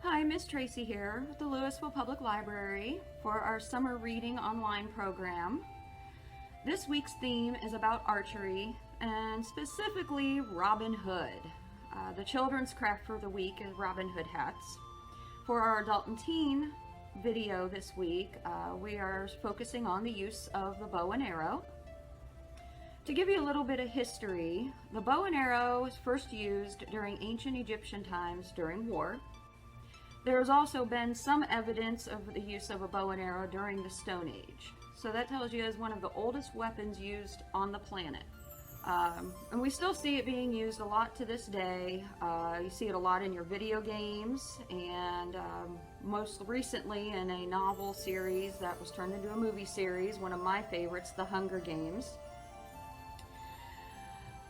Hi, Miss Tracey here with the Louisville Public Library for our summer reading online program. This week's theme is about archery and specifically Robin Hood. The children's craft for the week is Robin Hood hats. For our adult and teen video this week, we are focusing on the use of the bow and arrow. To give you a little bit of history, the bow and arrow was first used during ancient Egyptian times during war. There has also been some evidence of the use of a bow and arrow during the Stone Age. So that tells you it's one of the oldest weapons used on the planet. And we still see it being used a lot to this day. You see it a lot in your video games and most recently in a novel series that was turned into a movie series, one of my favorites, The Hunger Games.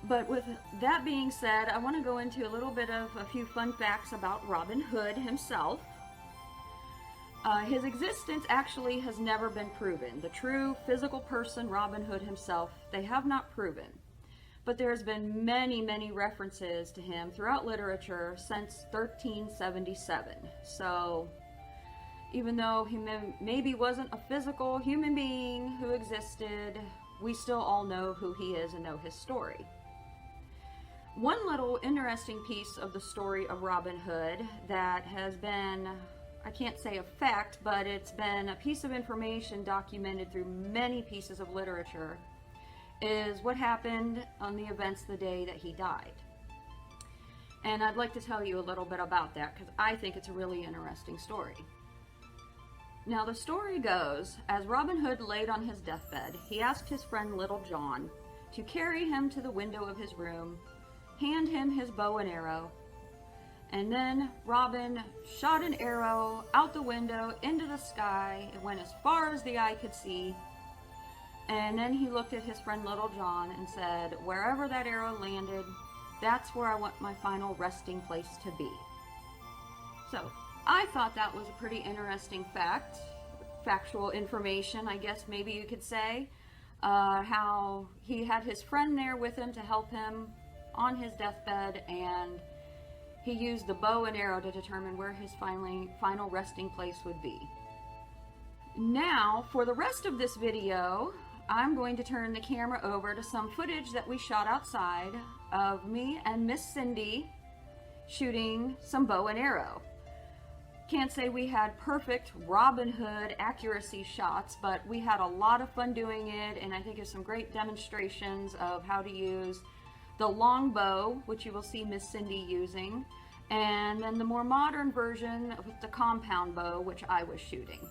But with that being said, I want to go into a little bit of a few fun facts about Robin Hood himself. His existence actually has never been proven. The true physical person, Robin Hood himself, they have not proven. But there's been many references to him throughout literature since 1377. So even though he maybe wasn't a physical human being who existed, we still all know who he is and know his story. One little interesting piece of the story of Robin Hood that has been, I can't say a fact, but it's been a piece of information documented through many pieces of literature, is what happened on the events the day that he died. And I'd like to tell you a little bit about that because I think it's a really interesting story. Now the story goes, as Robin Hood laid on his deathbed, he asked his friend Little John to carry him to the window of his room, hand him his bow and arrow, and then Robin shot an arrow out the window into the sky. It went as far as the eye could see, and then he looked at his friend Little John and said, "Wherever that arrow landed, that's where I want my final resting place to be." So I thought that was a pretty interesting factual information, I guess maybe you could say, how he had his friend there with him to help him on his deathbed, and he used the bow and arrow to determine where his final resting place would be. Now, for the rest of this video, I'm going to turn the camera over to some footage that we shot outside of me and Miss Cindy shooting some bow and arrow. Can't say we had perfect Robin Hood accuracy shots, but we had a lot of fun doing it, and I think there's some great demonstrations of how to use the long bow, which you will see Miss Cindy using, and then the more modern version with the compound bow, which I was shooting.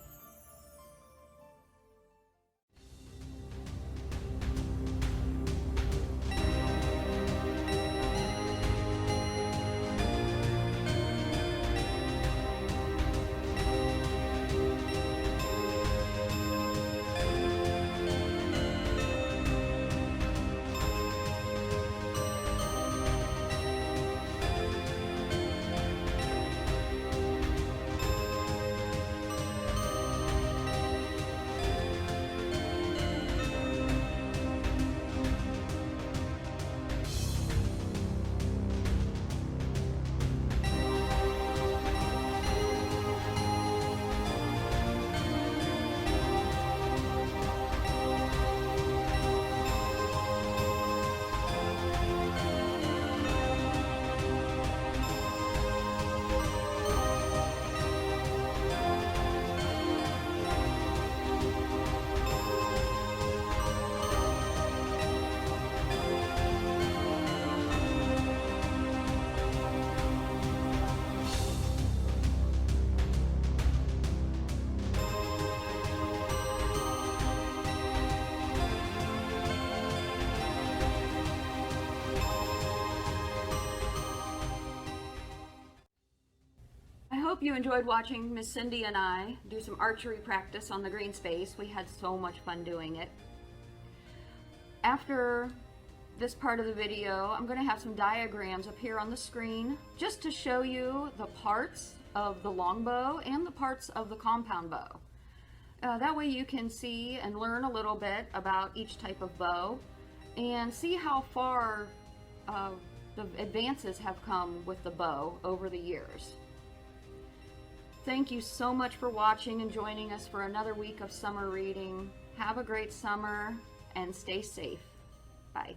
I hope you enjoyed watching Miss Cindy and I do some archery practice on the green space. We had so much fun doing it. After this part of the video, I'm going to have some diagrams up here on the screen just to show you the parts of the longbow and the parts of the compound bow. That way you can see and learn a little bit about each type of bow and see how far the advances have come with the bow over the years. Thank you so much for watching and joining us for another week of summer reading. Have a great summer and stay safe. Bye.